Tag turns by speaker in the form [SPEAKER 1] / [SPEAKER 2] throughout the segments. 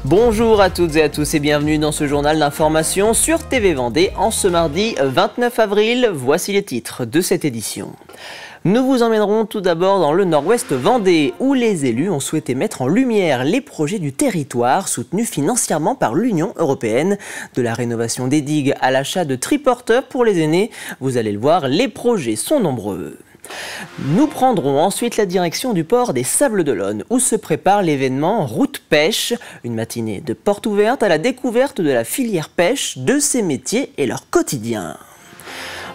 [SPEAKER 1] Bonjour à toutes et à tous et bienvenue dans ce journal d'information sur TV Vendée en ce mardi 29 avril. Voici les titres de cette édition. Nous vous emmènerons tout d'abord dans le nord-ouest Vendée où les élus ont souhaité mettre en lumière les projets du territoire soutenus financièrement par l'Union européenne. De la rénovation des digues à l'achat de triporteurs pour les aînés, vous allez le voir, les projets sont nombreux. Nous prendrons ensuite la direction du port des Sables-d'Olonne où se prépare l'événement Route Pêche, une matinée de porte ouverte à la découverte de la filière pêche, de ses métiers et leur quotidien.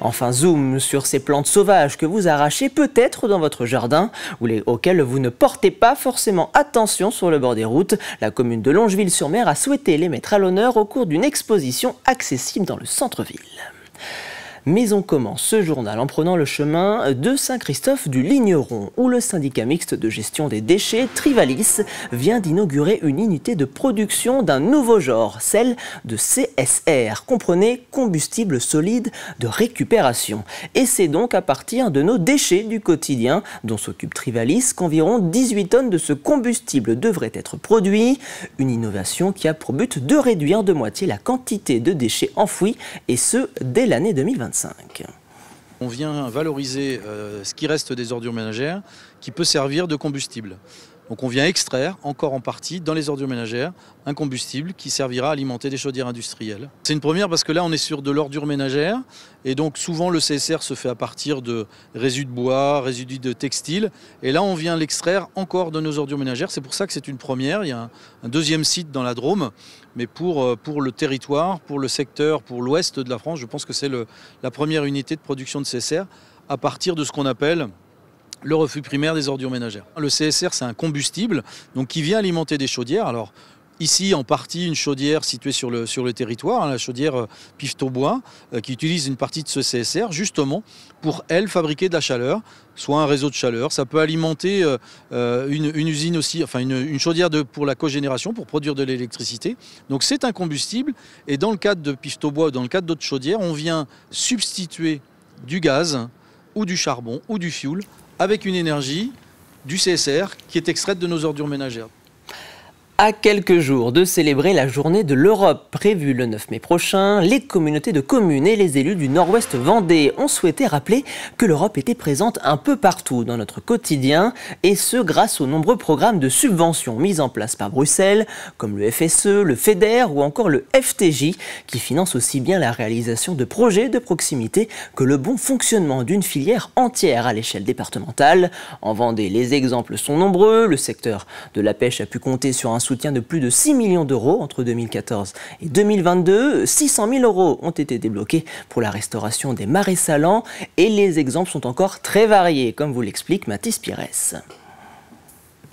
[SPEAKER 1] Enfin, zoom sur ces plantes sauvages que vous arrachez peut-être dans votre jardin ou auxquelles vous ne portez pas forcément attention sur le bord des routes. La commune de Longeville-sur-Mer a souhaité les mettre à l'honneur au cours d'une exposition accessible dans le centre-ville. Mais on commence ce journal en prenant le chemin de Saint-Christophe du Ligneron, où le syndicat mixte de gestion des déchets, Trivalis, vient d'inaugurer une unité de production d'un nouveau genre, celle de CSR, comprenez combustible solide de récupération. Et c'est donc à partir de nos déchets du quotidien, dont s'occupe Trivalis, qu'environ 18 tonnes de ce combustible devraient être produits. Une innovation qui a pour but de réduire de moitié la quantité de déchets enfouis, et ce, dès l'année 2025.
[SPEAKER 2] On vient valoriser ce qui reste des ordures ménagères qui peut servir de combustible. Donc on vient extraire encore en partie dans les ordures ménagères un combustible qui servira à alimenter des chaudières industrielles. C'est une première parce que là on est sur de l'ordure ménagère et donc souvent le CSR se fait à partir de résidus de bois, résidus de textile et là on vient l'extraire encore de nos ordures ménagères. C'est pour ça que c'est une première. Il y a un deuxième site dans la Drôme, mais pour le territoire, pour le secteur, pour l'ouest de la France, je pense que c'est la première unité de production de CSR à partir de ce qu'on appelle le refus primaire des ordures ménagères. Le CSR, c'est un combustible donc, qui vient alimenter des chaudières. Alors, ici, en partie, une chaudière située sur le territoire, la chaudière Pifto-Bois, qui utilise une partie de ce CSR, justement, pour, elle, fabriquer de la chaleur, soit un réseau de chaleur. Ça peut alimenter une usine aussi, enfin une chaudière pour la cogénération, pour produire de l'électricité. Donc, c'est un combustible. Et dans le cadre de Pifto-Bois, dans le cadre d'autres chaudières, on vient substituer du gaz ou du charbon ou du fioul avec une énergie du CSR qui est extraite de nos ordures ménagères.
[SPEAKER 1] À quelques jours de célébrer la journée de l'Europe prévue le 9 mai prochain, les communautés de communes et les élus du nord-ouest Vendée ont souhaité rappeler que l'Europe était présente un peu partout dans notre quotidien, et ce grâce aux nombreux programmes de subventions mis en place par Bruxelles, comme le FSE, le FEDER ou encore le FTJ, qui financent aussi bien la réalisation de projets de proximité que le bon fonctionnement d'une filière entière à l'échelle départementale. En Vendée, les exemples sont nombreux. Le secteur de la pêche a pu compter sur un soutien de plus de 6 millions d'euros entre 2014 et 2022. 600 000 euros ont été débloqués pour la restauration des marais salants et les exemples sont encore très variés, comme vous l'explique Mathis Pires.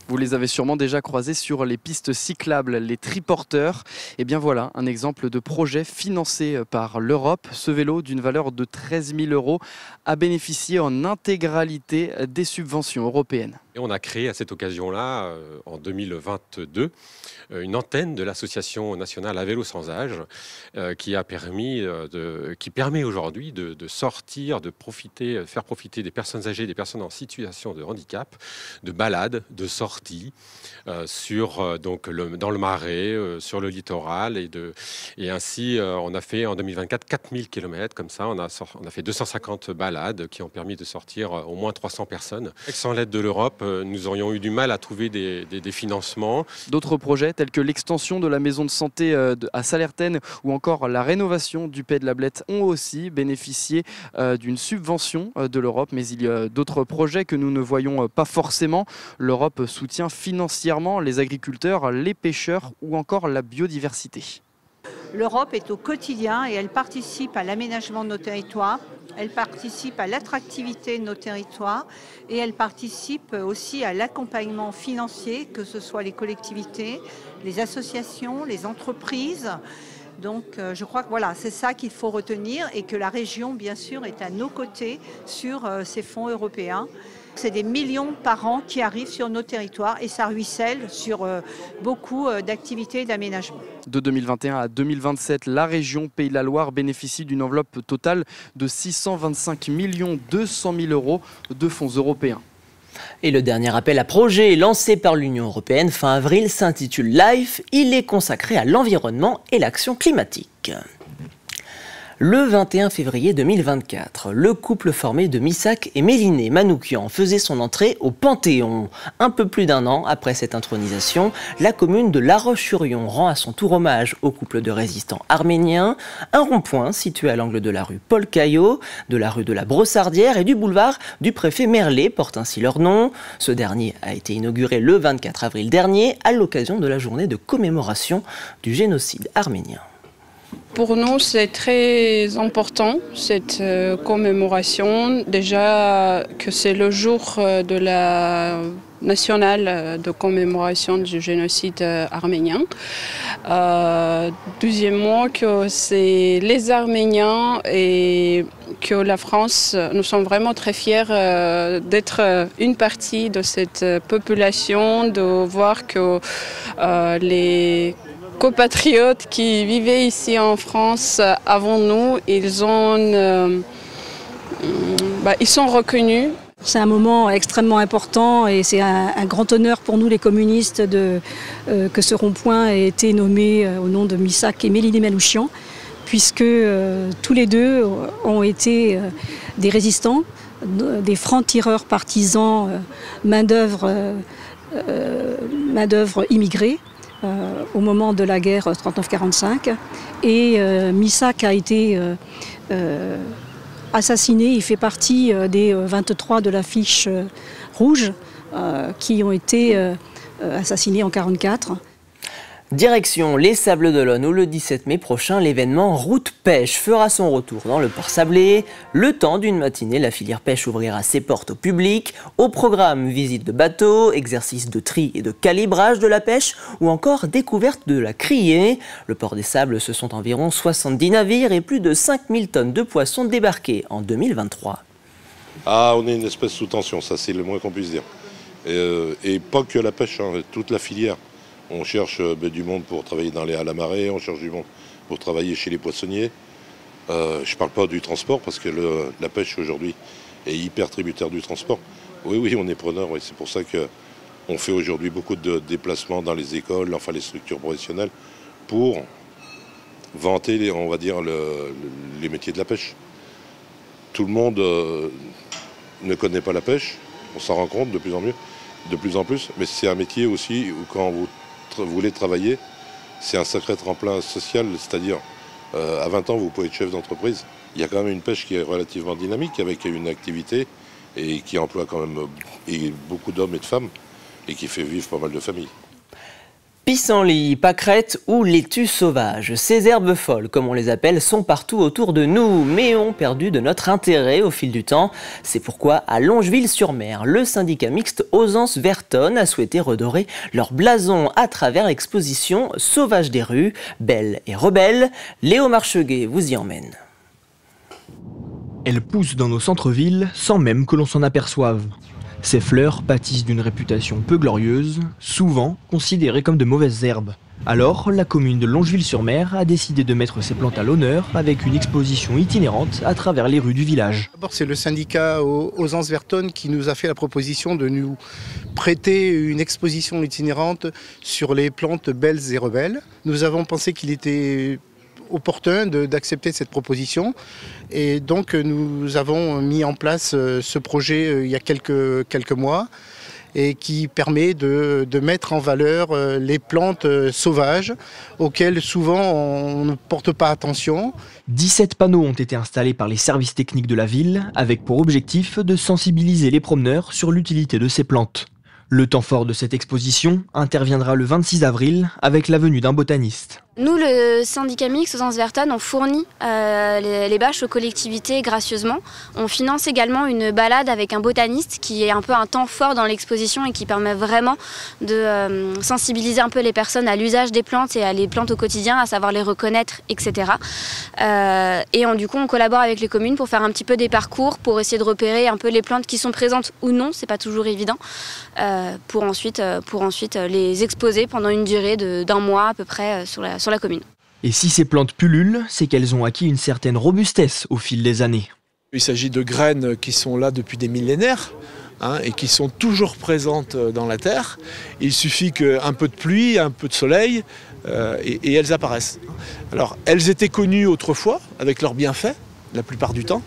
[SPEAKER 3] Vous les avez sûrement déjà croisés sur les pistes cyclables, les triporteurs. Et bien voilà, un exemple de projet financé par l'Europe. Ce vélo d'une valeur de 13 000 euros a bénéficié en intégralité des subventions européennes.
[SPEAKER 4] Et on a créé à cette occasion-là, en 2022, une antenne de l'association nationale à vélo sans âge qui permet aujourd'hui de sortir, de faire profiter des personnes âgées, des personnes en situation de handicap, de balades, de sorties dans le Marais, sur le littoral. Et ainsi, on a fait en 2024 4000 km comme ça. On a fait 250 balades qui ont permis de sortir au moins 300 personnes. Sans l'aide de l'Europe, nous aurions eu du mal à trouver des financements.
[SPEAKER 3] D'autres projets tels que l'extension de la maison de santé à Salertaine ou encore la rénovation du Pays de la Blette ont aussi bénéficié d'une subvention de l'Europe. Mais il y a d'autres projets que nous ne voyons pas forcément. L'Europe soutient financièrement les agriculteurs, les pêcheurs ou encore la biodiversité.
[SPEAKER 5] L'Europe est au quotidien et elle participe à l'aménagement de nos territoires, elle participe à l'attractivité de nos territoires et elle participe aussi à l'accompagnement financier, que ce soit les collectivités, les associations, les entreprises. Donc je crois que voilà, c'est ça qu'il faut retenir et que la région, bien sûr, est à nos côtés sur ces fonds européens. C'est des millions par an qui arrivent sur nos territoires et ça ruisselle sur beaucoup d'activités et d'aménagements.
[SPEAKER 3] De 2021 à 2027, la région Pays de la Loire bénéficie d'une enveloppe totale de 625 200 000 euros de fonds européens.
[SPEAKER 1] Et le dernier appel à projet lancé par l'Union européenne fin avril s'intitule LIFE. Il est consacré à l'environnement et l'action climatique. Le 21 février 2024, le couple formé de Missak et Méliné Manoukian faisait son entrée au Panthéon. Un peu plus d'un an après cette intronisation, la commune de La Roche-sur-Yon rend à son tour hommage au couple de résistants arméniens. Un rond-point situé à l'angle de la rue Paul Caillot, de la rue de la Brossardière et du boulevard du préfet Merlet porte ainsi leur nom. Ce dernier a été inauguré le 24 avril dernier à l'occasion de la journée de commémoration du génocide arménien.
[SPEAKER 6] Pour nous, c'est très important, cette commémoration. Déjà que c'est le jour de la nationale de commémoration du génocide arménien. Deuxièmement, que c'est les Arméniens et que la France, nous sommes vraiment très fiers d'être une partie de cette population, de voir que les compatriotes qui vivaient ici en France avant nous, ils sont reconnus.
[SPEAKER 7] C'est un moment extrêmement important et c'est un grand honneur pour nous les communistes que ce rond-point ait été nommé au nom de Missak et Méliné Manoukian, puisque tous les deux ont été des résistants, des francs-tireurs partisans, main-d'œuvre immigrée. Au moment de la guerre 39-45 et Missak a été assassiné. Il fait partie des 23 de la fiche rouge qui ont été assassinés en 1944.
[SPEAKER 1] Direction les Sables d'Olonne où le 17 mai prochain, l'événement Route Pêche fera son retour dans le port sablé. Le temps d'une matinée, la filière pêche ouvrira ses portes au public. Au programme, visite de bateaux, exercice de tri et de calibrage de la pêche ou encore découverte de la criée. Le port des Sables, ce sont environ 70 navires et plus de 5000 tonnes de poissons débarqués en 2023.
[SPEAKER 8] Ah, on est une espèce sous tension, ça c'est le moins qu'on puisse dire. Et pas que la pêche, hein, toute la filière. On cherche du monde pour travailler dans les halles à marée, on cherche du monde pour travailler chez les poissonniers. Je ne parle pas du transport parce que la pêche aujourd'hui est hyper tributaire du transport. Oui, on est preneur, oui. C'est pour ça qu'on fait aujourd'hui beaucoup de déplacements dans les écoles, enfin les structures professionnelles, pour vanter, on va dire, les métiers de la pêche. Tout le monde ne connaît pas la pêche, on s'en rend compte de plus en plus, mais c'est un métier aussi où quand vous voulez travailler, c'est un sacré tremplin social, c'est-à-dire à 20 ans vous pouvez être chef d'entreprise. Il y a quand même une pêche qui est relativement dynamique avec une activité et qui emploie quand même beaucoup d'hommes et de femmes et qui fait vivre pas mal de familles.
[SPEAKER 1] Pissenlit, pâquerette ou laitue sauvage, ces herbes folles, comme on les appelle, sont partout autour de nous, mais ont perdu de notre intérêt au fil du temps. C'est pourquoi, à Longeville-sur-Mer, le syndicat mixte Ausence-Verton a souhaité redorer leur blason à travers l'exposition Sauvages des rues, belles et rebelles. Léo Marcheguet vous y emmène.
[SPEAKER 9] Elles poussent dans nos centres-villes sans même que l'on s'en aperçoive. Ces fleurs pâtissent d'une réputation peu glorieuse, souvent considérées comme de mauvaises herbes. Alors, la commune de Longeville-sur-Mer a décidé de mettre ces plantes à l'honneur avec une exposition itinérante à travers les rues du village.
[SPEAKER 10] D'abord, c'est le syndicat Ausence-Verton qui nous a fait la proposition de nous prêter une exposition itinérante sur les plantes belles et rebelles. Nous avons pensé qu'il était opportun d'accepter cette proposition et donc nous avons mis en place ce projet il y a quelques mois et qui permet de mettre en valeur les plantes sauvages auxquelles souvent on ne porte pas attention.
[SPEAKER 9] 17 panneaux ont été installés par les services techniques de la ville avec pour objectif de sensibiliser les promeneurs sur l'utilité de ces plantes. Le temps fort de cette exposition interviendra le 26 avril avec la venue d'un botaniste.
[SPEAKER 11] Nous, le syndicat mixte Ausence-Verton, on fournit les bâches aux collectivités gracieusement. On finance également une balade avec un botaniste qui est un peu un temps fort dans l'exposition et qui permet vraiment de sensibiliser un peu les personnes à l'usage des plantes et à les plantes au quotidien, à savoir les reconnaître, etc. Du coup, on collabore avec les communes pour faire un petit peu des parcours, pour essayer de repérer un peu les plantes qui sont présentes ou non, c'est pas toujours évident, pour ensuite les exposer pendant une durée d'un mois à peu près sur la commune.
[SPEAKER 9] Et si ces plantes pullulent, c'est qu'elles ont acquis une certaine robustesse au fil des années.
[SPEAKER 12] Il s'agit de graines qui sont là depuis des millénaires, et qui sont toujours présentes dans la Terre. Il suffit qu'un peu de pluie, un peu de soleil, et elles apparaissent. Alors, elles étaient connues autrefois, avec leurs bienfaits, la plupart du temps.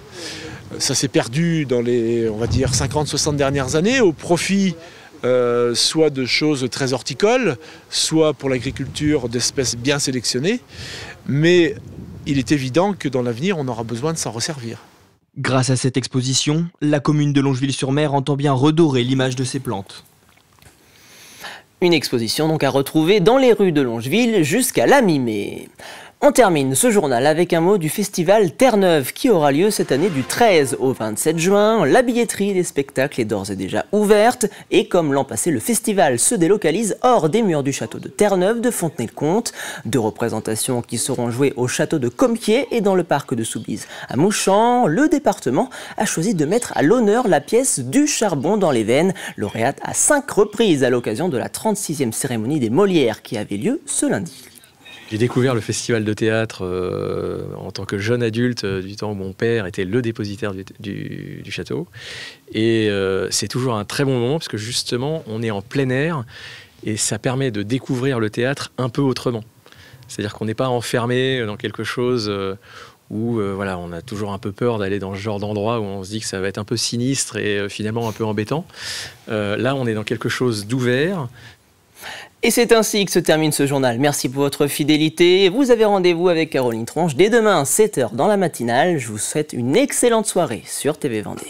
[SPEAKER 12] Ça s'est perdu dans les, on va dire, 50-60 dernières années, au profit soit de choses très horticoles, soit pour l'agriculture d'espèces bien sélectionnées. Mais il est évident que dans l'avenir, on aura besoin de s'en resservir.
[SPEAKER 9] Grâce à cette exposition, la commune de Longeville-sur-Mer entend bien redorer l'image de ces plantes.
[SPEAKER 1] Une exposition donc à retrouver dans les rues de Longeville jusqu'à la mi-mai. On termine ce journal avec un mot du festival Terre-Neuve qui aura lieu cette année du 13 au 27 juin. La billetterie des spectacles est d'ores et déjà ouverte et comme l'an passé, le festival se délocalise hors des murs du château de Terre-Neuve de Fontenay-le-Comte. 2 représentations qui seront jouées au château de Compiègne et dans le parc de Soubise à Mouchamps. Le département a choisi de mettre à l'honneur la pièce Du charbon dans les veines, lauréate à 5 reprises à l'occasion de la 36e cérémonie des Molières qui avait lieu ce lundi.
[SPEAKER 13] J'ai découvert le festival de théâtre en tant que jeune adulte du temps où mon père était le dépositaire du château. Et c'est toujours un très bon moment parce que justement, on est en plein air et ça permet de découvrir le théâtre un peu autrement. C'est-à-dire qu'on n'est pas enfermé dans quelque chose où voilà, on a toujours un peu peur d'aller dans ce genre d'endroit où on se dit que ça va être un peu sinistre et finalement un peu embêtant. Là, on est dans quelque chose d'ouvert.
[SPEAKER 1] Et c'est ainsi que se termine ce journal. Merci pour votre fidélité. Vous avez rendez-vous avec Caroline Tronche dès demain, 7h dans la matinale. Je vous souhaite une excellente soirée sur TV Vendée.